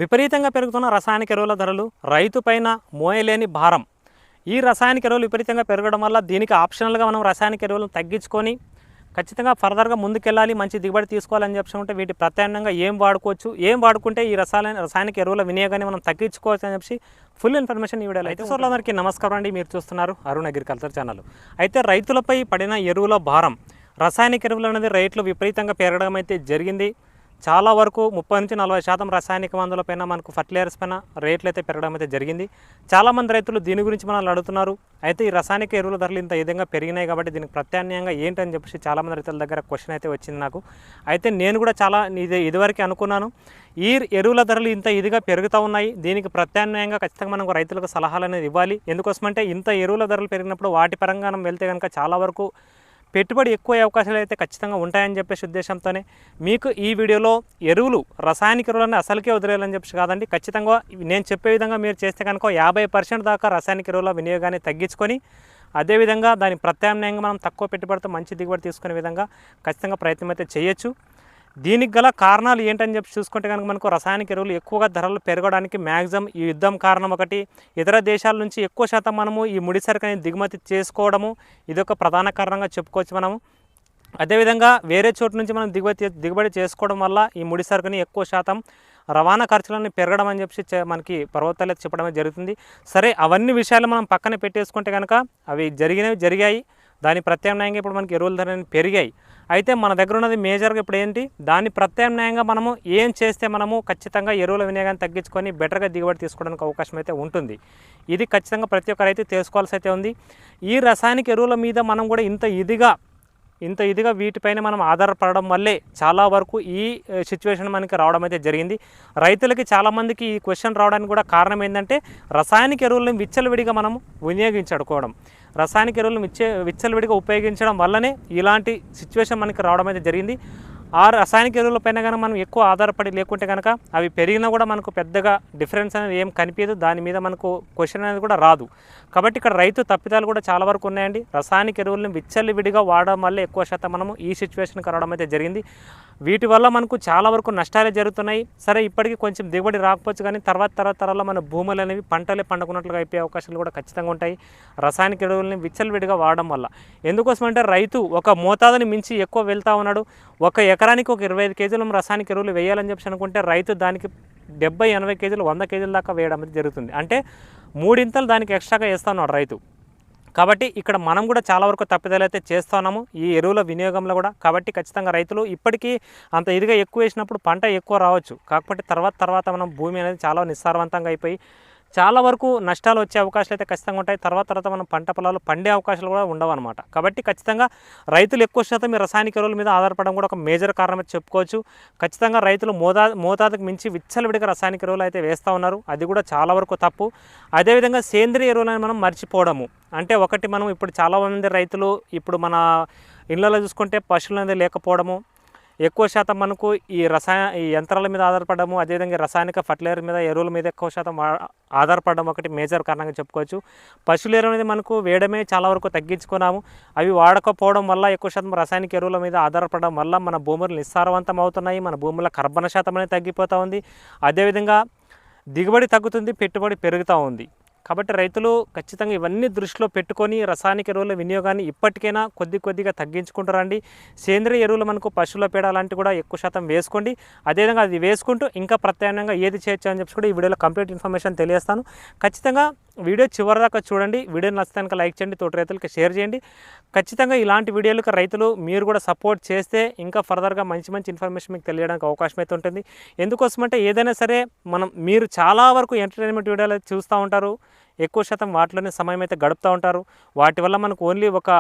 విపరీతంగా పెరుగుతున్న రసాయనిక ఎరువుల ధరలు రైతుపైన మోయలేని భారం. ఈ రసాయనిక ఎరువులు విపరీతంగా పెరగడం వల్ల దీనికి ఆప్షనల్గా మనం రసాయనిక ఎరువులను తగ్గించుకొని ఖచ్చితంగా ఫర్దర్గా ముందుకెళ్ళాలి, మంచి దిగుబడి తీసుకోవాలని చెప్పుకుంటే వీటి ప్రత్యామ్నాయంగా ఏం వాడుకోవచ్చు, ఏం వాడుకుంటే ఈ రసాయనిక ఎరువుల వినియోగాన్ని మనం తగ్గించుకోవచ్చు అని చెప్పి ఫుల్ ఇన్ఫర్మేషన్ ఈ వీడియోలో అయితే. సోర్లందరికీ నమస్కారం అండి. మీరు చూస్తున్నారు అరుణ్ అగ్రికల్చర్ ఛానల్. అయితే రైతులపై పడిన ఎరువుల భారం, రసాయనిక ఎరువులు అనేది రేట్లు విపరీతంగా పెరగడం అయితే జరిగింది. చాలా వరకు 30-40% రసాయనిక మందులపైన మనకు ఫర్టిలైజర్స్ పైన రేట్లు అయితే పెరగడం అయితే జరిగింది. చాలామంది రైతులు దీని గురించి మనల్ని అడుగుతున్నారు. అయితే ఈ రసాయనిక ఎరువుల ధరలు ఇంత విధంగా పెరిగినాయి కాబట్టి దీనికి ప్రత్యామ్నాయంగా ఏంటని చెప్పేసి చాలామంది రైతుల దగ్గర క్వశ్చన్ అయితే వచ్చింది నాకు. అయితే నేను కూడా ఇదివరకు అనుకున్నాను, ఈ ఎరువుల ధరలు ఇంత ఇదిగా పెరుగుతూ ఉన్నాయి, దీనికి ప్రత్యామ్నాయంగా ఖచ్చితంగా మనకు రైతులకు సలహాలు అనేది ఇవ్వాలి. ఎందుకోసమంటే ఇంత ఎరువుల ధరలు పెరిగినప్పుడు వాటి పరంగా మనం వెళ్తే కనుక చాలా వరకు పెట్టుబడి ఎక్కువ అవకాశాలు అయితే ఖచ్చితంగా ఉంటాయని చెప్పేసి ఉద్దేశంతోనే మీకు ఈ వీడియోలో రసాయనిక ఎరువులను అసలుకే వదిలేయాలని చెప్పేసి కాదండి, ఖచ్చితంగా నేను చెప్పే విధంగా మీరు చేస్తే కనుక 50% దాకా రసాయనిక ఎరువుల వినియోగాన్ని తగ్గించుకొని అదేవిధంగా దాని ప్రత్యామ్నాయంగా మనం తక్కువ పెట్టుబడితో మంచి దిగుబడి తీసుకునే విధంగా ఖచ్చితంగా ప్రయత్నం అయితే చేయొచ్చు. దీనికి గల కారణాలు ఏంటని చెప్పి చూసుకుంటే కనుక మనకు రసాయనిక ఎరువులు ఎక్కువగా ధరలు పెరగడానికి మ్యాక్సిమం ఈ యుద్ధం కారణం ఒకటి. ఇతర దేశాల నుంచి ఎక్కువ శాతం మనము ఈ ముడి సరుకుని దిగుమతి చేసుకోవడము ఇదొక ప్రధాన కారణంగా చెప్పుకోవచ్చు మనము. అదేవిధంగా వేరే చోటు నుంచి మనం దిగుబడి చేసుకోవడం వల్ల ఈ ముడి సరుకుని ఎక్కువ శాతం రవాణా ఖర్చులను పెరగడం అని చెప్పి మనకి ప్రభుత్వాలు చెప్పడమే జరుగుతుంది. సరే, అవన్నీ విషయాలు మనం పక్కన పెట్టేసుకుంటే కనుక అవి జరిగాయి. దాని ప్రత్యామ్నాయంగా ఇప్పుడు మనకి ఎరువుల ధరలు పెరిగాయి. అయితే మన దగ్గర ఉన్నది మేజర్గా ఇప్పుడు ఏంటి, దాని ప్రత్యామ్నాయంగా మనము ఏం చేస్తే మనము ఖచ్చితంగా ఎరువుల వినియోగాన్ని తగ్గించుకొని బెటర్గా దిగుబడి తీసుకోవడానికి అవకాశం అయితే ఉంటుంది. ఇది ఖచ్చితంగా ప్రతి ఒక్క రైతు తెలుసుకోవాల్సి అయితే ఉంది. ఈ రసాయనిక ఎరువుల మీద మనం కూడా ఇంత ఇదిగా వీటిపైన మనం ఆధారపడడం వల్లే చాలా వరకు ఈ సిచ్యువేషన్ మనకి రావడం అయితే జరిగింది. రైతులకి చాలామందికి ఈ క్వశ్చన్ రావడానికి కూడా కారణం ఏంటంటే రసాయనిక ఎరువులను విచ్చలవిడిగా మనం వినియోగించుకోవడం, రసాయనిక ఎరువులను విచ్చలవిడిగా ఉపయోగించడం వల్లనే ఇలాంటి సిచ్యువేషన్ మనకి రావడం అయితే జరిగింది. ఆ రసాయనిక ఎరువులపైన కనుక మనం ఎక్కువ ఆధారపడి లేకుంటే కనుక అవి పెరిగినా కూడా మనకు పెద్దగా డిఫరెన్స్ అనేది ఏం కనిపించదు, దాని మీద మనకు క్వశ్చన్ అనేది కూడా రాదు. కాబట్టి ఇక్కడ రైతు తప్పిదాలు కూడా చాలా వరకు ఉన్నాయండి. రసాయనిక ఎరువులను విచ్చలవిడిగా వాడడం వల్ల ఎక్కువ శాతం మనము ఈ సిచ్యువేషన్కి రావడం అయితే జరిగింది. వీటి వల్ల మనకు చాలా వరకు నష్టాలే జరుగుతున్నాయి. సరే, ఇప్పటికీ కొంచెం దిగుబడి రాకపోవచ్చు, కానీ తరాల్లో మన భూములు అనేవి పంటలే పండుకున్నట్లుగా అయిపోయే అవకాశాలు కూడా ఖచ్చితంగా ఉంటాయి రసాయనిక ఎరువులని విచ్చలవిడిగా వాడడం వల్ల. ఎందుకోసమంటే రైతు ఒక మోతాదుని మించి ఎక్కువ వెళ్తూ ఉన్నాడు. ఒక ఎకరానికి ఒక 25 కేజీలు రసాయనిక ఎరువులు వేయాలని చెప్పి అనుకుంటే రైతు దానికి 70-80 కేజీలు 100 కేజీల దాకా వేయడం అనేది జరుగుతుంది. అంటే 3 ఇంతలు దానికి ఎక్స్ట్రాగా వేస్తూ ఉన్నాడు రైతు. కాబట్టి ఇక్కడ మనం కూడా చాలా వరకు తప్పిదాలు అయితే చేస్తున్నాము ఈ ఎరువుల వినియోగంలో కూడా. కాబట్టి ఖచ్చితంగా రైతులు ఇప్పటికీ అంత ఇదిగా ఎక్కువ వేసినప్పుడు పంట ఎక్కువ రావచ్చు, కాకపోతే తర్వాత మనం భూమి అనేది చాలా నిస్సారవంతంగా అయిపోయి చాలా వరకు నష్టాలు వచ్చే అవకాశాలు అయితే ఖచ్చితంగా ఉంటాయి. తర్వాత మనం పంట పొలాలు పండే అవకాశాలు కూడా ఉండవు అనమాట. కాబట్టి ఖచ్చితంగా రైతులు ఎక్కువ శాతం ఈ రసాయనిక ఎరువుల మీద ఆధారపడడం కూడా ఒక మేజర్ కారణం అయితే చెప్పుకోవచ్చు. ఖచ్చితంగా రైతులు మోతాదుకు మించి విచ్చలవిడిగా రసాయనిక ఎరువులు అయితే వేస్తూ ఉన్నారు, అది కూడా చాలా వరకు తప్పు. అదేవిధంగా సేంద్రియ ఎరువులను మనం మర్చిపోవడము, అంటే ఒకటి మనం ఇప్పుడు చాలామంది రైతులు ఇప్పుడు మన ఇళ్ళలో చూసుకుంటే పశువులు అనేది లేకపోవడము, ఎక్కువ శాతం మనకు ఈ యంత్రాల మీద ఆధారపడము, అదేవిధంగా రసాయనిక ఫర్టిలైజర్ మీద ఎరువుల మీద ఎక్కువ శాతం ఆధారపడడం ఒకటి మేజర్ కారణంగా చెప్పుకోవచ్చు. పశువుల ఎరువు అనేది మనకు వేయడమే చాలా వరకు తగ్గించుకున్నాము. అవి వాడకపోవడం వల్ల ఎక్కువ శాతం రసాయనిక ఎరువుల మీద ఆధారపడడం వల్ల మన భూములు నిస్సారవంతం అవుతున్నాయి, మన భూముల కర్బన శాతం అనేది తగ్గిపోతూ ఉంది, అదేవిధంగా దిగుబడి తగ్గుతుంది, పెట్టుబడి పెరుగుతూ ఉంది. కాబట్టి రైతులు ఖచ్చితంగా ఇవన్నీ దృష్టిలో పెట్టుకొని రసాయనిక ఎరువుల వినియోగాన్ని ఇప్పటికైనా కొద్దిగా తగ్గించుకుంటారండి. సేంద్రియ ఎరువులు మనకు పశువుల పేడ అలాంటివి కూడా ఎక్కువ శాతం వేసుకోండి. అదేవిధంగా అది వేసుకుంటూ ఇంకా ప్రత్యామ్నాయంగా ఏది చేయొచ్చు అని చెప్పి కూడా ఈ వీడియోలో కంప్లీట్ ఇన్ఫర్మేషన్ తెలియజేస్తాను. ఖచ్చితంగా వీడియో చివరిదాకా చూడండి. వీడియో నచ్చితే లైక్ చేయండి, తోటి రైతులకి షేర్ చేయండి. ఖచ్చితంగా ఇలాంటి వీడియోలకు రైతులు మీరు కూడా సపోర్ట్ చేస్తే ఇంకా ఫర్దర్గా మంచి ఇన్ఫర్మేషన్ మీకు తెలియడానికి అవకాశం అయితే ఉంటుంది. ఎందుకోసమంటే ఏదైనా సరే మీరు చాలా వరకు ఎంటర్టైన్మెంట్ వీడియోలు చూస్తూ ఉంటారు, ఎక్కువ శాతం వాటిలోనే సమయం అయితే గడుపుతూ ఉంటారు. వాటి వల్ల మనకు ఓన్లీ ఒక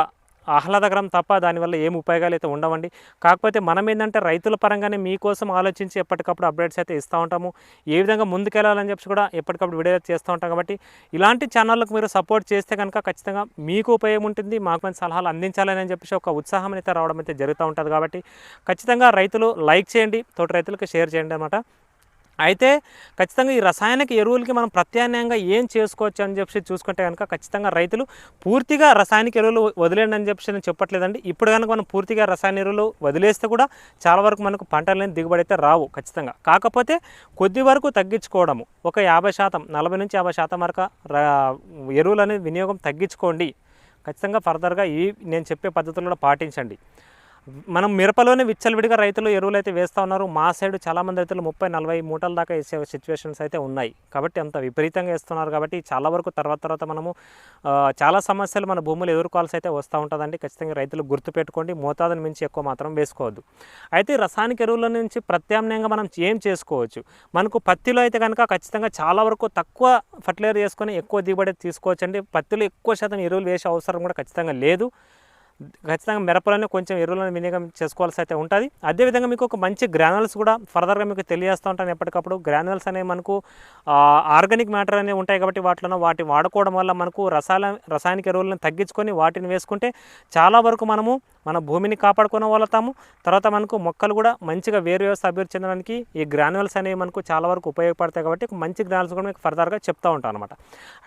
ఆహ్లాదకరం తప్ప దానివల్ల ఏం ఉపయోగాలు అయితే ఉండవండి. కాకపోతే మనం ఏంటంటే రైతుల పరంగానే మీకోసం ఆలోచించి ఎప్పటికప్పుడు అప్డేట్స్ అయితే ఇస్తూ ఉంటాము, ఏ విధంగా ముందుకెళ్ళాలని చెప్పి కూడా ఎప్పటికప్పుడు వీడియో చేస్తూ ఉంటాం. కాబట్టి ఇలాంటి ఛానళ్ళకు మీరు సపోర్ట్ చేస్తే కనుక ఖచ్చితంగా మీకు ఉపయోగం ఉంటుంది, మాకు మంచి సలహాలు అందించాలని చెప్పేసి ఒక ఉత్సాహం అయితే రావడం అయితే జరుగుతూ ఉంటుంది. కాబట్టి ఖచ్చితంగా రైతులు లైక్ చేయండి, తోటి రైతులకు షేర్ చేయండి అన్నమాట. అయితే ఖచ్చితంగా ఈ రసాయనిక ఎరువులకి మనం ప్రత్యామ్నాయంగా ఏం చేసుకోవచ్చు అని చెప్పి చూసుకుంటే కనుక ఖచ్చితంగా రైతులు పూర్తిగా రసాయనిక ఎరువులు వదిలేండి అని చెప్పి నేను చెప్పట్లేదండి. ఇప్పుడు కనుక మనం పూర్తిగా రసాయన ఎరువులు వదిలేస్తే కూడా చాలా వరకు మనకు పంటలని దిగుబడి అయితే రావు ఖచ్చితంగా. కాకపోతే కొద్ది వరకు తగ్గించుకోవడము, ఒక 50%, 40 నుంచి 50% వరకు ఎరువులు అనేది వినియోగం తగ్గించుకోండి. ఖచ్చితంగా ఫర్దర్గా ఈ నేను చెప్పే పద్ధతులను పాటించండి. మనం మిరపలోనే విచ్చలవిడిగా రైతులు ఎరువులు అయితే వేస్తూ ఉన్నారు. మా సైడ్ చాలామంది రైతులు 30-40 మూటల దాకా వేసే సిచ్యువేషన్స్ అయితే ఉన్నాయి. కాబట్టి అంత విపరీతంగా వేస్తున్నారు. కాబట్టి చాలా వరకు తర్వాత మనము చాలా సమస్యలు మన భూములు ఎదుర్కోవాల్సి అయితే వస్తూ ఉంటుందండి. ఖచ్చితంగా రైతులు గుర్తుపెట్టుకోండి, మోతాదుని మించి ఎక్కువ మాత్రం వేసుకోవద్దు. అయితే రసాయనిక ఎరువుల నుంచి ప్రత్యామ్నాయంగా మనం ఏం చేసుకోవచ్చు? మనకు పత్తిలో అయితే కనుక ఖచ్చితంగా చాలా వరకు తక్కువ ఫర్టిలైజర్ వేసుకొని ఎక్కువ దిగుబడి తీసుకోవచ్చండి. పత్తిలో ఎక్కువ శాతం ఎరువులు వేసే అవసరం కూడా ఖచ్చితంగా లేదు. ఖచ్చితంగా మిరపలోనే కొంచెం ఎరువులను వినియోగం చేసుకోవాల్సి అయితే ఉంటుంది. అదేవిధంగా మీకు ఒక మంచి గ్రానువల్స్ కూడా ఫర్దర్గా మీకు తెలియజేస్తూ ఉంటాను ఎప్పటికప్పుడు. గ్రానువల్స్ అనేవి మనకు ఆర్గానిక్ మ్యాటర్ అనేవి ఉంటాయి కాబట్టి వాటి వాడుకోవడం వల్ల మనకు రసాయనిక ఎరువులను తగ్గించుకొని వాటిని వేసుకుంటే చాలా వరకు మనము మన భూమిని కాపాడుకునే వాళ్ళతాము. తర్వాత మనకు మొక్కలు కూడా మంచిగా వేరు వ్యవస్థ అభివృద్ధి చెందడానికి ఈ గ్రానువల్స్ అనేవి మనకు చాలా వరకు ఉపయోగపడతాయి. కాబట్టి మంచి గ్రానువల్స్ కూడా మీకు ఫర్దర్గా చెప్తూ ఉంటాను అనమాట.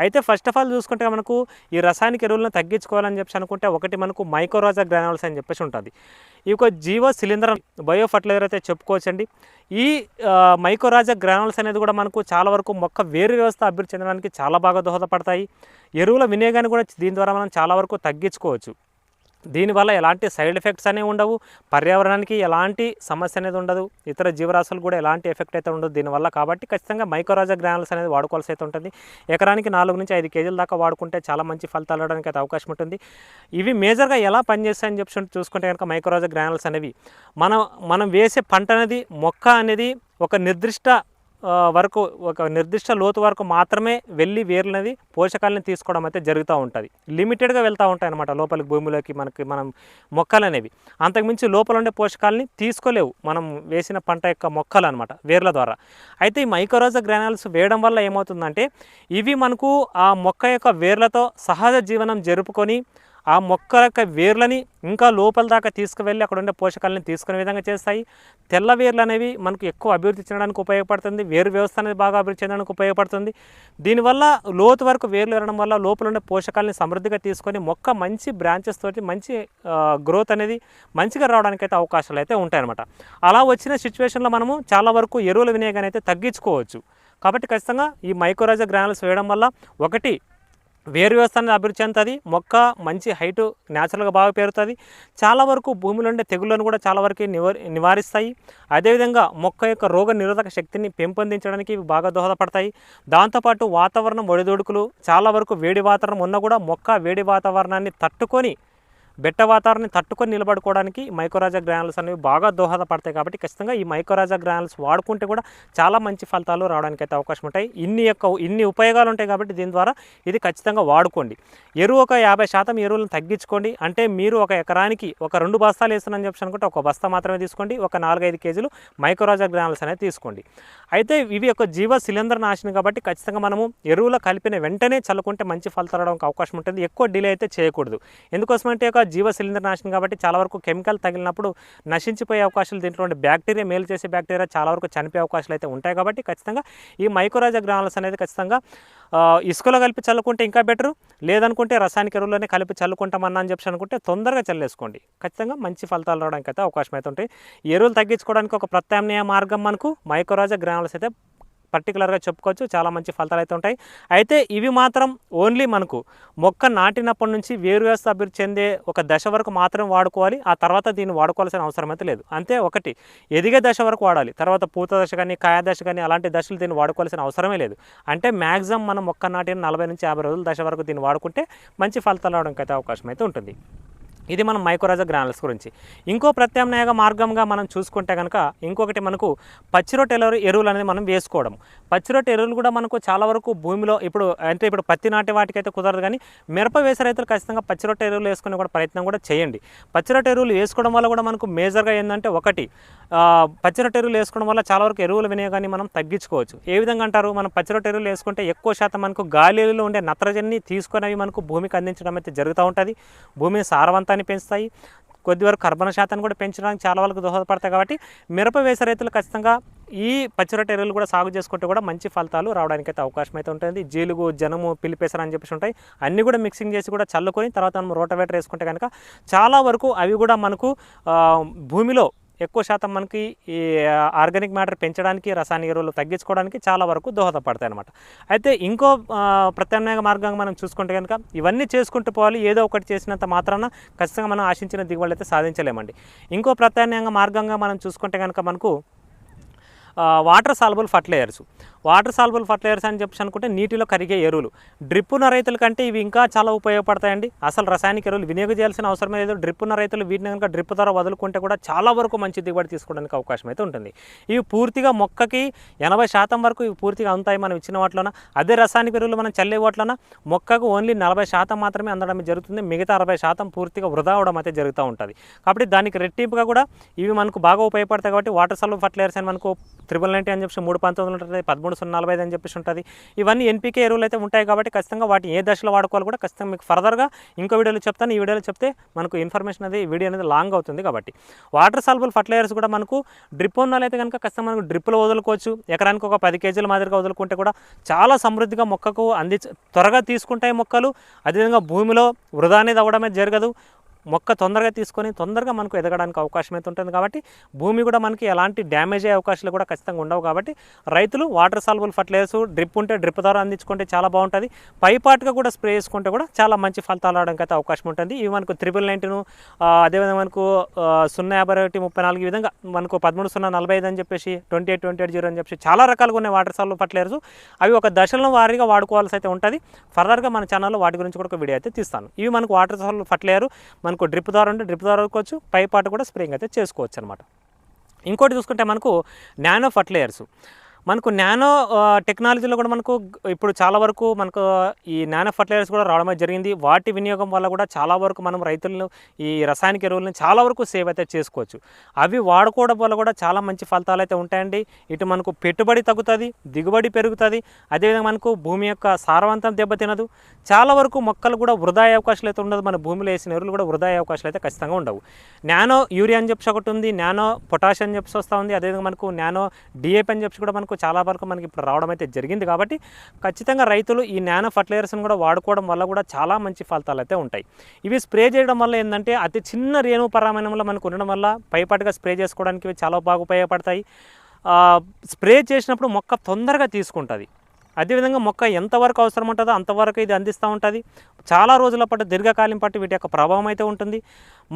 అయితే ఫస్ట్ ఆఫ్ ఆల్ చూసుకుంటే మనకు ఈ రసాయనిక ఎరువులను తగ్గించుకోవాలని చెప్పి అనుకుంటే ఒకటి మనకు మైక్రోరాజా గ్రానువల్స్ అని చెప్పేసి ఉంటుంది. ఈ యొక్క జీవో శిలీంధ్రం బయో ఫర్టిలైజర్ అయితే చెప్పుకోవచ్చండి. ఈ మైక్రోరాజా గ్రానువల్స్ అనేది కూడా మనకు చాలా వరకు మొక్క వేరు వ్యవస్థ అభివృద్ధి చెందడానికి చాలా బాగా దోహదపడతాయి. ఎరువుల వినియోగాన్ని కూడా దీని ద్వారా మనం చాలా వరకు తగ్గించుకోవచ్చు. దీనివల్ల ఎలాంటి సైడ్ ఎఫెక్ట్స్ అనేవి ఉండవు, పర్యావరణానికి ఎలాంటి సమస్య అనేది ఉండదు, ఇతర జీవరాశులు కూడా ఎలాంటి ఎఫెక్ట్ అయితే ఉండదు దీనివల్ల. కాబట్టి ఖచ్చితంగా మైక్రోరాజా గ్రానువల్స్ అనేది వాడుకోవాల్సి అయితే ఉంటుంది. ఎకరానికి 4 నుంచి 5 కేజీల దాకా వాడుకుంటే చాలా మంచి ఫలితాలు రావడానికి అయితే అవకాశం ఉంటుంది. ఇవి మేజర్గా ఎలా పనిచేస్తాయని చెప్పి చూసుకుంటే కనుక మైక్రోరాజా గ్రానువల్స్ అనేవి మనం వేసే పంట అనేది మొక్క అనేది ఒక నిర్దిష్ట లోతు వరకు మాత్రమే వెళ్ళి వేర్లనేది పోషకాలను తీసుకోవడం అయితే జరుగుతూ ఉంటుంది. లిమిటెడ్గా వెళ్తూ ఉంటాయి అన్నమాట లోపలికి భూమిలోకి మనం మొక్కలు అనేవి. అంతకుమించి లోపల ఉండే పోషకాలని తీసుకోలేవు మనం వేసిన పంట యొక్క మొక్కలు అనమాట వేర్ల ద్వారా. అయితే ఈ మైక్రోరాజా గ్రానువల్స్ వేయడం వల్ల ఏమవుతుందంటే ఇవి మనకు ఆ మొక్క యొక్క వేర్లతో సహజ జీవనం జరుపుకొని ఆ మొక్క యొక్క వేర్లని ఇంకా లోపల దాకా తీసుకువెళ్ళి అక్కడ ఉండే పోషకాలను తీసుకునే విధంగా చేస్తాయి. తెల్ల వేర్లు అనేవి మనకు ఎక్కువ అభివృద్ధి చెందడానికి ఉపయోగపడుతుంది. వేరు వ్యవస్థ అనేది బాగా అభివృద్ధి చెందడానికి ఉపయోగపడుతుంది. దీనివల్ల లోతు వరకు వేర్లు ఎరడం వల్ల లోపల ఉండే పోషకాలని సమృద్ధిగా తీసుకొని మొక్క మంచి బ్రాంచెస్ తోటి మంచి గ్రోత్ అనేది మంచిగా రావడానికి అయితే అవకాశాలు అయితే ఉంటాయన్నమాట. అలా వచ్చిన సిచ్యువేషన్లో మనము చాలా వరకు ఎరువుల వినియోగాన్ని అయితే తగ్గించుకోవచ్చు. కాబట్టి ఖచ్చితంగా ఈ మైక్రోరాజా గ్రానువల్స్ వేయడం వల్ల ఒకటి వేరు వ్యవస్థ అనేది అభివృద్ధి చెందుతుంది, మొక్క మంచి హైటు న్యాచురల్గా బాగా పెరుగుతుంది, చాలా వరకు భూమిలో ఉండే తెగుళ్ళను కూడా చాలా వరకు నివారిస్తాయి. అదేవిధంగా మొక్క యొక్క రోగ నిరోధక శక్తిని పెంపొందించడానికి ఇవి బాగా దోహదపడతాయి. దాంతోపాటు వాతావరణం ఒడిదొడుకులు చాలా వరకు వేడి వాతావరణం ఉన్నా కూడా మొక్క వేడి వాతావరణాన్ని తట్టుకొని బెట్ట వాతావరణాన్ని తట్టుకొని నిలబడుకోవడానికి మైక్రోరాజా గ్రానువల్స్ అనేవి బాగా దోహదపడతాయి. కాబట్టి ఖచ్చితంగా ఈ మైక్రోరాజా గ్రానువల్స్ వాడుకుంటే కూడా చాలా మంచి ఫలితాలు రావడానికి అయితే అవకాశం ఉంటాయి. ఇన్ని ఉపయోగాలు ఉంటాయి కాబట్టి దీని ద్వారా ఇది ఖచ్చితంగా వాడుకోండి. ఎరువు ఒక 50% ఎరువులను తగ్గించుకోండి. అంటే మీరు ఒక ఎకరానికి ఒక 2 బస్తాలు వేస్తున్నారని చెప్పి అనుకుంటే ఒక బస్తా మాత్రమే తీసుకోండి. ఒక 4-5 కేజీలు మైక్రోరాజా గ్రానువల్స్ అనేది తీసుకోండి. అయితే ఇవి ఒక జీవ శిలీంధ్ర నాశనం కాబట్టి ఖచ్చితంగా మనము ఎరువులు కలిపిన వెంటనే చల్లుకుంటే మంచి ఫలితాలు రావడానికి అవకాశం ఉంటుంది. ఎక్కువ డిలే అయితే చేయకూడదు. ఎందుకోసమంటే ఒక జీవ శిలీంధ్ర నాశనం కాబట్టి చాలా వరకు కెమికల్ తగిలినప్పుడు నశించిపోయే అవకాశాలు, దీంట్లో బ్యాక్టీరియా మేలు చేసే బ్యాక్టీరియా చాలా వరకు చనిపోయే అవకాశాలు అయితే ఉంటాయి. కాబట్టి ఖచ్చితంగా ఈ మైక్రోరాజా గ్రానువల్స్ అనేది ఖచ్చితంగా ఇసుకలో కలిపి చల్లుకుంటే ఇంకా బెటరు, లేదనుకుంటే రసాయనిక ఎరువులోనే కలిపి చల్లుకుంటామన్నా అని చెప్పి అనుకుంటే తొందరగా చల్లేసుకోండి. ఖచ్చితంగా మంచి ఫలితాలు రావడానికి అయితే అవకాశం అయితే ఉంటాయి. ఎరువులు తగ్గించుకోవడానికి ఒక ప్రత్యామ్నాయ మార్గం మనకు మైక్రోరాజా గ్రానువల్స్ అయితే పర్టికులర్గా చెప్పుకోవచ్చు. చాలా మంచి ఫలితాలు అయితే ఉంటాయి. అయితే ఇవి మాత్రం ఓన్లీ మనకు మొక్క నాటినప్పటి నుంచి వేరు వ్యవస్థ అభివృద్ధి చెందే ఒక దశ వరకు మాత్రమే వాడుకోవాలి. ఆ తర్వాత దీన్ని వాడుకోవాల్సిన అవసరం అయితే లేదు. అంతే, ఒకటి ఎదిగే దశ వరకు వాడాలి. తర్వాత పూత దశ కానీ కాయ దశ కానీ అలాంటి దశలు దీన్ని వాడుకోవాల్సిన అవసరమే లేదు. అంటే మ్యాక్సిమం మనం మొక్క నాటిన 40 నుంచి 50 రోజుల దశ వరకు దీన్ని వాడుకుంటే మంచి ఫలితాలు రావడానికి అయితే అవకాశం అయితే ఉంటుంది. ఇది మనం మైక్రోరాజా గ్రానువల్స్ గురించి. ఇంకో ప్రత్యామ్నాయ మార్గంగా మనం చూసుకుంటే కనుక ఇంకొకటి మనకు పచ్చిరొట్ట ఎరువులు అనేది మనం వేసుకోవడం. పచ్చిరొట్ట ఎరువులు కూడా మనకు చాలా వరకు భూమిలో ఇప్పుడు పత్తి నాటే వాటికైతే కుదరదు, కానీ మిరప వేసే రైతులు ఖచ్చితంగా పచ్చిరొట్ట ఎరువులు వేసుకునే కూడా ప్రయత్నం కూడా చేయండి. పచ్చిరొట్ట ఎరువులు వేసుకోవడం వల్ల కూడా మనకు మేజర్గా ఏంటంటే ఒకటి పచ్చిరొట్ట ఎరువులు వేసుకోవడం వల్ల చాలా వరకు ఎరువుల వినియోగాన్ని మనం తగ్గించుకోవచ్చు. ఏ విధంగా అంటారు? మనం పచ్చిరొట్ట ఎరువులు వేసుకుంటే ఎక్కువ శాతం మనకు గాలిలో ఉండే నత్రజనిని తీసుకొని మనకు భూమికి అందించడం అయితే జరుగుతూ ఉంటుంది. భూమిని సారవంతాన్ని పెంచుతాయి, కొద్ది వరకు కర్బన శాతాన్ని కూడా పెంచడానికి చాలా వరకు దోహదపడతాయి. కాబట్టి మిరప వేసే రైతులు ఖచ్చితంగా ఈ పచ్చిరొట్ట ఎరువులు కూడా సాగు చేసుకుంటే కూడా మంచి ఫలితాలు రావడానికి అయితే అవకాశం అయితే ఉంటుంది. జీలుగు, జనము, పిలిపేసర అని చెప్పేసి ఉంటాయి. అన్నీ కూడా మిక్సింగ్ చేసి కూడా చల్లుకొని తర్వాత మనం రోటవేటర్ వేసుకుంటే కనుక చాలా వరకు అవి కూడా మనకు భూమిలో ఎక్కువ శాతం మనకి ఈ ఆర్గానిక్ మ్యాటర్ పెంచడానికి, రసాయనిక ఎరువులు తగ్గించుకోవడానికి చాలా వరకు దోహదపడతాయి అన్నమాట. అయితే ఇంకో ప్రత్యామ్నాయ మార్గంగా మనం చూసుకుంటే కనుక ఇవన్నీ చేసుకుంటూ పోవాలి. ఏదో ఒకటి చేసినంత మాత్రాన ఖచ్చితంగా మనం ఆశించిన దిగుబడులు అయితే సాధించలేమండి. ఇంకో ప్రత్యామ్నాయ మార్గంగా మనం చూసుకుంటే కనుక మనకు water soluble fertilisers. Water soluble fertilisers అని చెప్పి అనుకుంటే నీటిలో కరిగే ఎరువులు. డ్రిప్ ఉన్న రైతుల కంటే ఇవి ఇంకా చాలా ఉపయోగపడతాయండి. అసలు రసాయనిక ఎరువులు వినియోగం చేయాల్సిన అవసరమే లేదు. డ్రిప్ ఉన్న రైతులు వీటిని కనుక డ్రిప్ ద్వారా వదులుకుంటే కూడా చాలా వరకు మంచి దిగుబడి తీసుకోవడానికి అవకాశం అయితే ఉంటుంది. ఇవి పూర్తిగా మొక్కకి 80% వరకు ఇవి పూర్తిగా అందుతాయి మనం ఇచ్చిన వాటిలోన. అదే రసాయనిక ఎరువులు మనం చల్లే వాటిలోన మొక్కకు ఓన్లీ 40% మాత్రమే అందడం జరుగుతుంది. మిగతా 60% పూర్తిగా వృధా అవడం అయితే జరుగుతూ ఉంటుంది. కాబట్టి దానికి రెట్టింపుగా కూడా ఇవి మనకు బాగా ఉపయోగపడతాయి. కాబట్టి వాటర్ సాల్బుల్ ఫర్టిలైజర్స్ అని మనకు 90 అని చెప్పి 319 ఉంటుంది, 1345 అని చెప్పేసి ఉంటుంది. ఇవన్నీ ఎన్పికే ఎరువులు అయితే ఉంటాయి. కాబట్టి ఖచ్చితంగా వాటిని ఏ దశలో వాడుకోవాలి కూడా ఖచ్చితంగా మీకు ఫర్దర్గా ఇంకో వీడియోలో చెప్తాను. ఈ వీడియోలో చెప్తే మనకు ఇన్ఫర్మేషన్ అనేది వీడియో అనేది లాంగ్ అవుతుంది. కాబట్టి వాటర్ సాల్బుల్ ఫర్టిలైజర్స్ కూడా మనకు డ్రిప్ ఉన్న అయితే కనుక ఖచ్చితంగా మనకు డ్రిప్లో వదులుకోవచ్చు. ఎకరానికి ఒక 10 కేజీల మాదిరిగా వదులుకుంటే కూడా చాలా సమృద్ధిగా మొక్కకు త్వరగా తీసుకుంటాయి మొక్కలు. అదేవిధంగా భూమిలో వృధా అనేది అవ్వడమే జరగదు. మొక్క తొందరగా తీసుకొని తొందరగా మనకు ఎదగడానికి అవకాశం అయితే ఉంటుంది. కాబట్టి భూమి కూడా మనకి ఎలాంటి డ్యామేజ్ అయ్యే అవకాశాలు కూడా ఖచ్చితంగా ఉండవు. కాబట్టి రైతులు వాటర్ సాల్బుల్ ఫర్టిలైజర్స్ డ్రిప్ ఉంటే డ్రిప్ ద్వారా అందించుకుంటే చాలా బాగుంటుంది. పైపాటుగా కూడా స్ప్రే చేసుకుంటే కూడా చాలా మంచి ఫలితాలు రావడానికి అయితే అవకాశం ఉంటుంది. ఇవి మనకు 999 అదేవిధంగా మనకు 051 34 ఈ విధంగా మనకు 13045 అని చెప్పేసి 28280 అని చెప్పేసి చాలా రకాలుగా ఉన్నాయి వాటర్ సాల్బుల్ ఫర్టిలైజర్స్. అవి ఒక దశలో వారీగా వాడుకోవాల్సి అయితే ఉంటుంది. ఫర్దర్గా మన ఛానల్లో వాటి గురించి కూడా ఒక వీడియో అయితే తీస్తాను. ఇవి మనకు వాటర్ సాల్బుల్ ఫర్టిలైజర్ మనకు డ్రిప్ ద్వారా ఉంటే డ్రిప్ ద్వారా వాడుకోవచ్చు. పైపాటు కూడా స్ప్రేయింగ్ అయితే చేసుకోవచ్చు అనమాట. ఇంకోటి చూసుకుంటే మనకు నానో ఫర్టిలైజర్స్. మనకు నానో టెక్నాలజీలో కూడా మనకు ఇప్పుడు చాలా వరకు మనకు ఈ నానో ఫర్టిలైజర్స్ కూడా రావడమే జరిగింది. వాటి వినియోగం వల్ల కూడా చాలా వరకు మనం రైతులను ఈ రసాయనిక ఎరువులను చాలా వరకు సేవ్ అయితే చేసుకోవచ్చు. అవి వాడుకోవడం వల్ల కూడా చాలా మంచి ఫలితాలు అయితే ఉంటాయండి. ఇటు మనకు పెట్టుబడి తగ్గుతుంది, దిగుబడి పెరుగుతుంది. అదేవిధంగా మనకు భూమి యొక్క సారవంతం దెబ్బతినదు. చాలా వరకు మొక్కలు కూడా వృధా అయ్యే అవకాశాలు అయితే ఉండదు. మన భూమిలో వేసిన ఎరువులు కూడా వృధా అయ్యే అవకాశాలు అయితే ఖచ్చితంగా ఉండవు. నానో యూరియా అని చెప్పి ఒకటి ఉంది, నానో పొటాష్ అని చెప్పి వస్తూ ఉంది. అదేవిధంగా మనకు నానో డిఏపి అని చెప్పి కూడా మనకు చాలా వరకు మనకి ఇప్పుడు రావడం అయితే జరిగింది. కాబట్టి ఖచ్చితంగా రైతులు ఈ నానో ఫర్టిలైజర్స్ని కూడా వాడుకోవడం వల్ల కూడా చాలా మంచి ఫలితాలు అయితే ఉంటాయి. ఇవి స్ప్రే చేయడం వల్ల ఏంటంటే అతి చిన్న రేణు పరామాణంలో మనకు ఉండడం వల్ల పైపాటుగా స్ప్రే చేసుకోవడానికి ఇవి చాలా బాగా ఉపయోగపడతాయి. స్ప్రే చేసినప్పుడు మొక్క తొందరగా తీసుకుంటుంది. అదేవిధంగా మొక్క ఎంతవరకు అవసరం ఉంటుందో అంతవరకు ఇది అందిస్తూ ఉంటుంది. చాలా రోజుల పాటు దీర్ఘకాలం పాటు వీటి యొక్క ప్రభావం అయితే ఉంటుంది.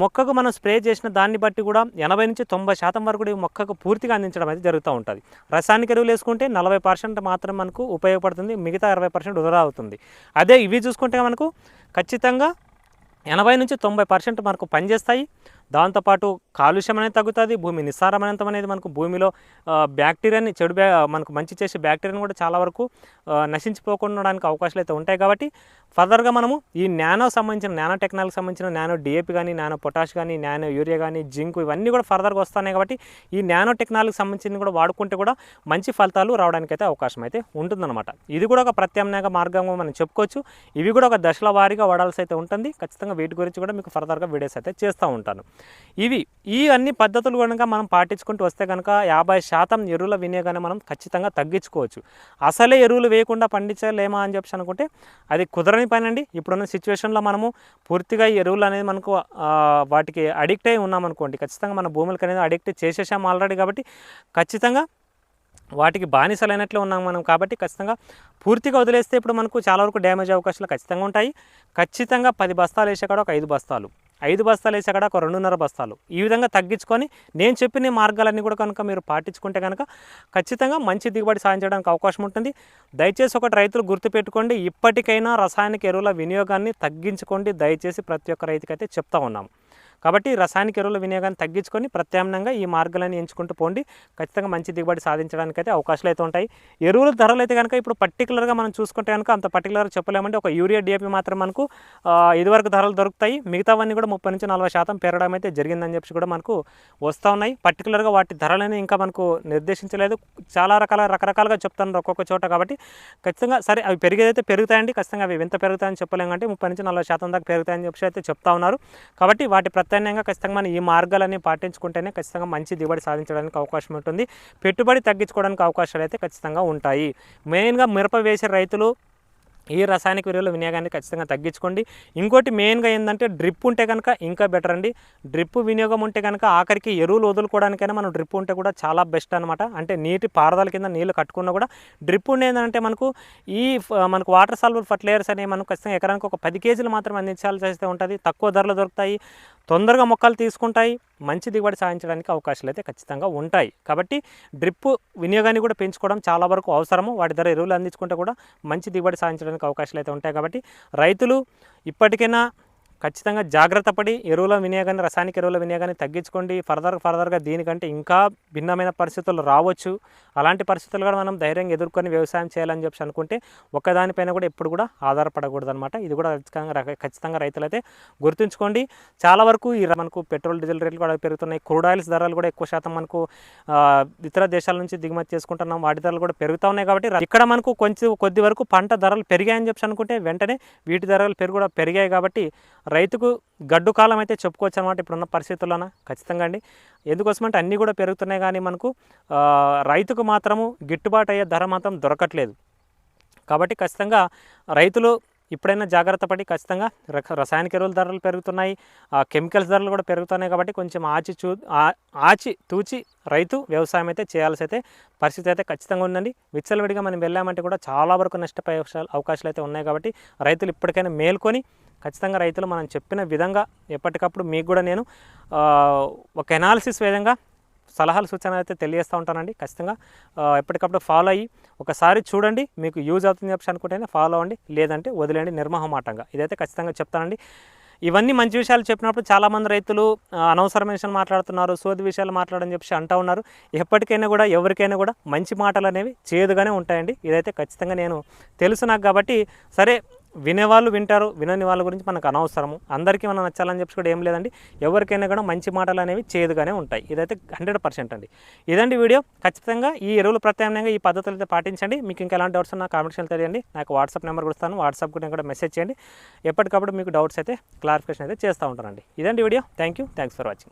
మొక్కకు మనం స్ప్రే చేసిన దాన్ని బట్టి కూడా 80 నుంచి 90% వరకు కూడా ఈ మొక్కకు పూర్తిగా అందించడం అయితే జరుగుతూ ఉంటుంది. రసాయనిక ఎరువులు వేసుకుంటే 40% మాత్రం మనకు ఉపయోగపడుతుంది, మిగతా 60% వృధా అవుతుంది. అదే ఇవి చూసుకుంటే మనకు ఖచ్చితంగా 80 నుంచి 90% మనకు పనిచేస్తాయి. దాంతోపాటు కాలుష్యం అనేది తగ్గుతుంది. భూమి నిస్సారమైనంతం అనేది మనకు భూమిలో బ్యాక్టీరియాని మనకు మంచి చేసే బ్యాక్టీరియాని కూడా చాలా వరకు నశించిపోకుండా ఉండడానికి అవకాశాలు అయితే ఉంటాయి. కాబట్టి ఫర్దర్గా మనము ఈ సంబంధించిన నానో టెక్నాలజీకి సంబంధించిన నానో డిఏపి కానీ, నానో పొటాష్ కానీ, నానో యూరియా కానీ, జింక్ ఇవన్నీ కూడా ఫర్దర్గా వస్తున్నాయి. కాబట్టి ఈ నానో టెక్నాలజీకి సంబంధించిన కూడా వాడుకుంటే కూడా మంచి ఫలితాలు రావడానికి అయితే అవకాశం అయితే ఉంటుందన్నమాట. ఇది కూడా ఒక ప్రత్యామ్నాయ మార్గంగా మనం చెప్పుకోవచ్చు. ఇవి కూడా ఒక దశల వారీగా వాడాల్సి అయితే ఉంటుంది. ఖచ్చితంగా వీటి గురించి కూడా మీకు ఫర్దర్గా వీడియోస్ అయితే చేస్తూ ఉంటాను. ఈ అన్ని పద్ధతులు కనుక మనం పాటించుకుంటూ వస్తే కనుక 50% ఎరువుల వినియోగాన్ని మనం ఖచ్చితంగా తగ్గించుకోవచ్చు. అసలే ఎరువులు వేయకుండా పండించలేమా అని చెప్పి అనుకుంటే అది కుదరని పని అండి. ఇప్పుడున్న సిచ్యువేషన్లో మనము పూర్తిగా ఎరువులు అనేది మనకు వాటికి అడిక్ట్ అయి ఉన్నామనుకోండి, ఖచ్చితంగా మన భూములకి అనేది అడిక్ట్ చేసేసాము ఆల్రెడీ. కాబట్టి ఖచ్చితంగా వాటికి బానిసలైనట్లే ఉన్నాం మనం. కాబట్టి ఖచ్చితంగా పూర్తిగా వదిలేస్తే ఇప్పుడు మనకు చాలా వరకు డ్యామేజ్ అవకాశాలు ఖచ్చితంగా ఉంటాయి. ఖచ్చితంగా 10 బస్తాలు వేసే కాడ ఒక 5 బస్తాలు, 5 బస్తాలు వేసే కాడ ఒక 2.5 బస్తాలు, ఈ విధంగా తగ్గించుకొని నేను చెప్పిన మార్గాలన్నీ కూడా కనుక మీరు పాటించుకుంటే కనుక ఖచ్చితంగా మంచి దిగుబడి సాధించడానికి అవకాశం ఉంటుంది. దయచేసి ఒకటి రైతులు గుర్తుపెట్టుకోండి, ఇప్పటికైనా రసాయనిక ఎరువుల వినియోగాన్ని తగ్గించుకోండి. దయచేసి ప్రతి ఒక్క రైతుకైతే చెప్తా ఉన్నాము. కాబట్టి రసాయనిక ఎరువుల వినియోగాన్ని తగ్గించుకొని ప్రత్యామ్నాయంగా ఈ మార్గాలను ఎంచుకుంటూ పోండి. ఖచ్చితంగా మంచి దిగుబడి సాధించడానికి అయితే అవకాశాలు అయితే ఉంటాయి. ఎరువుల ధరలు అయితే కనుక ఇప్పుడు పర్టికులర్గా మనం చూసుకుంటే కనుక అంత పర్టికులర్గా చెప్పలేమంటే ఒక యూరియా డిఏపి మాత్రం మనకు ఇదివరకు ధరలు దొరుకుతాయి. మిగతావన్నీ కూడా 30 నుంచి 40% పెరగడం అయితే జరిగిందని చెప్పి కూడా మనకు వస్తూ ఉన్నాయి. పర్టికులర్గా వాటి ధరలని ఇంకా మనకు నిర్దేశించలేదు. చాలా రకరకాలుగా చెప్తాను ఒక్కొక్క చోట. కాబట్టి ఖచ్చితంగా సరే అవి పెరిగేదైతే పెరుగుతాయండి. ఖచ్చితంగా అవి ఎంత పెరుగుతాయని చెప్పలేము. అంటే 30 నుంచి 40% దాకా పెరుగుతాయని చెప్పి అయితే చెప్తా ఉన్నారు. కాబట్టి వాటి ప్రత్యామ్నాయంగా ఖచ్చితంగా మనం ఈ మార్గాలన్నీ పాటించుకుంటేనే ఖచ్చితంగా మంచి దిగుబడి సాధించడానికి అవకాశం ఉంటుంది. పెట్టుబడి తగ్గించుకోవడానికి అవకాశాలు అయితే ఖచ్చితంగా ఉంటాయి. మెయిన్గా మిరప వేసే రైతులు ఈ రసాయనిక ఎరువుల వినియోగాన్ని ఖచ్చితంగా తగ్గించుకోండి. ఇంకోటి మెయిన్గా ఏంటంటే డ్రిప్ ఉంటే కనుక ఇంకా బెటర్ అండి. డ్రిప్ వినియోగం ఉంటే కనుక ఆఖరికి ఎరువులు వదులుకోవడానికైనా మనం డ్రిప్ ఉంటే కూడా చాలా బెస్ట్ అనమాట. అంటే నీటి పారుదల కింద నీళ్ళు కట్టుకున్నా కూడా డ్రిప్ ఉండేదంటే మనకు వాటర్ సాల్యుబుల్ ఫర్టిలైజర్స్ అనేవి మనం ఖచ్చితంగా ఎకరానికి ఒక 10 కేజీలు మాత్రం అందించాల్సి అయితే ఉంటుంది. తక్కువ ధరలు దొరుకుతాయి, తొందరగా మొక్కలు తీసుకుంటాయి, మంచి దిగుబడి సాధించడానికి అవకాశాలు అయితే ఖచ్చితంగా ఉంటాయి. కాబట్టి డ్రిప్ వినియోగాన్ని కూడా పెంచుకోవడం చాలా వరకు అవసరము. వాటి ధర ఎరువులు అందించుకుంటే కూడా మంచి దిగుబడి సాధించడానికి అవకాశాలు అయితే ఉంటాయి. కాబట్టి రైతులు ఇప్పటికైనా ఖచ్చితంగా జాగ్రత్త పడి రసాయనిక ఎరువుల వినియోగాన్ని తగ్గించుకోండి. ఫర్దర్గా దీనికంటే ఇంకా భిన్నమైన పరిస్థితులు రావచ్చు. అలాంటి పరిస్థితులు కూడా మనం ధైర్యంగా ఎదుర్కొని వ్యవసాయం చేయాలని చెప్పి అనుకుంటే ఒక్కదానిపైన కూడా ఎప్పుడు కూడా ఆధారపడకూడదు అనమాట. ఇది కూడా ఖచ్చితంగా రైతులైతే గుర్తుంచుకోండి. చాలా వరకు మనకు పెట్రోల్ డీజిల్ రేట్లు కూడా పెరుగుతున్నాయి. క్రూడ్ ఆయిల్స్ ధరలు కూడా ఎక్కువ శాతం మనకు ఇతర దేశాల నుంచి దిగుమతి చేసుకుంటున్నాం. వాటి ధరలు కూడా పెరుగుతూ ఉన్నాయి. కాబట్టి ఇక్కడ మనకు కొద్ది వరకు పంట ధరలు పెరిగాయని చెప్పి అనుకుంటే వెంటనే వీటి ధరలు కూడా పెరిగాయి. కాబట్టి రైతుకు గడ్డు కాలం అయితే చెప్పుకోవచ్చు అనమాట ఇప్పుడున్న పరిస్థితుల్లోన. ఖచ్చితంగా అండి. ఎందుకోసమంటే అన్నీ కూడా పెరుగుతున్నాయి, కానీ మనకు రైతుకు మాత్రము గిట్టుబాటు అయ్యే ధర మాత్రం దొరకట్లేదు. కాబట్టి ఖచ్చితంగా రైతులు ఇప్పుడైనా జాగ్రత్త పడి ఖచ్చితంగా రసాయనిక ఎరువుల ధరలు పెరుగుతున్నాయి, కెమికల్స్ ధరలు కూడా పెరుగుతున్నాయి. కాబట్టి కొంచెం ఆచి తూచి రైతు వ్యవసాయం అయితే చేయాల్సి అయితే పరిస్థితి అయితే ఖచ్చితంగా ఉందండి. విచ్చలవిడిగా మనం వెళ్ళామంటే కూడా చాలా వరకు నష్టపోయే అవకాశాలు అయితే ఉన్నాయి. కాబట్టి రైతులు ఇప్పటికైనా మేల్కొని ఖచ్చితంగా రైతులు మనం చెప్పిన విధంగా ఎప్పటికప్పుడు మీకు కూడా నేను ఒక ఎనాలిసిస్ విధంగా సలహాలు సూచనలు అయితే తెలియజేస్తూ ఉంటానండి. ఖచ్చితంగా ఎప్పటికప్పుడు ఫాలో అయ్యి ఒకసారి చూడండి, మీకు యూజ్ అవుతుంది చెప్పి అనుకుంటేనే ఫాలో అవ్వండి, లేదంటే వదిలేండి నిర్మోహమాటంగా. ఇదైతే ఖచ్చితంగా చెప్తానండి. ఇవన్నీ మంచి విషయాలు చెప్పినప్పుడు చాలామంది రైతులు అనవసరమైన విషయాలు మాట్లాడుతున్నారు, సోది విషయాలు మాట్లాడని చెప్పి అంటూ ఉన్నారు. ఎప్పటికైనా కూడా ఎవరికైనా కూడా మంచి మాటలు అనేవి చేదుగానే ఉంటాయండి. ఇదైతే ఖచ్చితంగా నేను తెలుసు నాకు. కాబట్టి సరే, వినేవాళ్ళు వింటారు, వినని వాళ్ళ గురించి మనకు అనవసరము. అందరికీ మనం నచ్చాలని చెప్పి కూడా ఏం లేదండి. ఎవరికైనా కూడా మంచి మాటలు అనేవి చేదుగానే ఉంటాయి. ఇదైతే 100% అండి. ఇదండి వీడియో. ఖచ్చితంగా ఈ ఎరువులు ప్రత్యామ్నాయంగా ఈ పద్ధతులు అయితే పాటించండి. మీకు ఇంకా ఎలాంటి డౌట్స్ ఉన్నా కామెంట్స్లో తెలియండి. నాకు వాట్సాప్ నెంబర్ కూడా ఇస్తాను, వాట్సాప్ కూడా మెసేజ్ చేయండి. ఎప్పటికప్పుడు మీకు డౌట్స్ అయితే క్లారిఫికేషన్ అయితే చేస్తూ ఉంటానండి. ఇదండి వీడియో. Thanks for watching.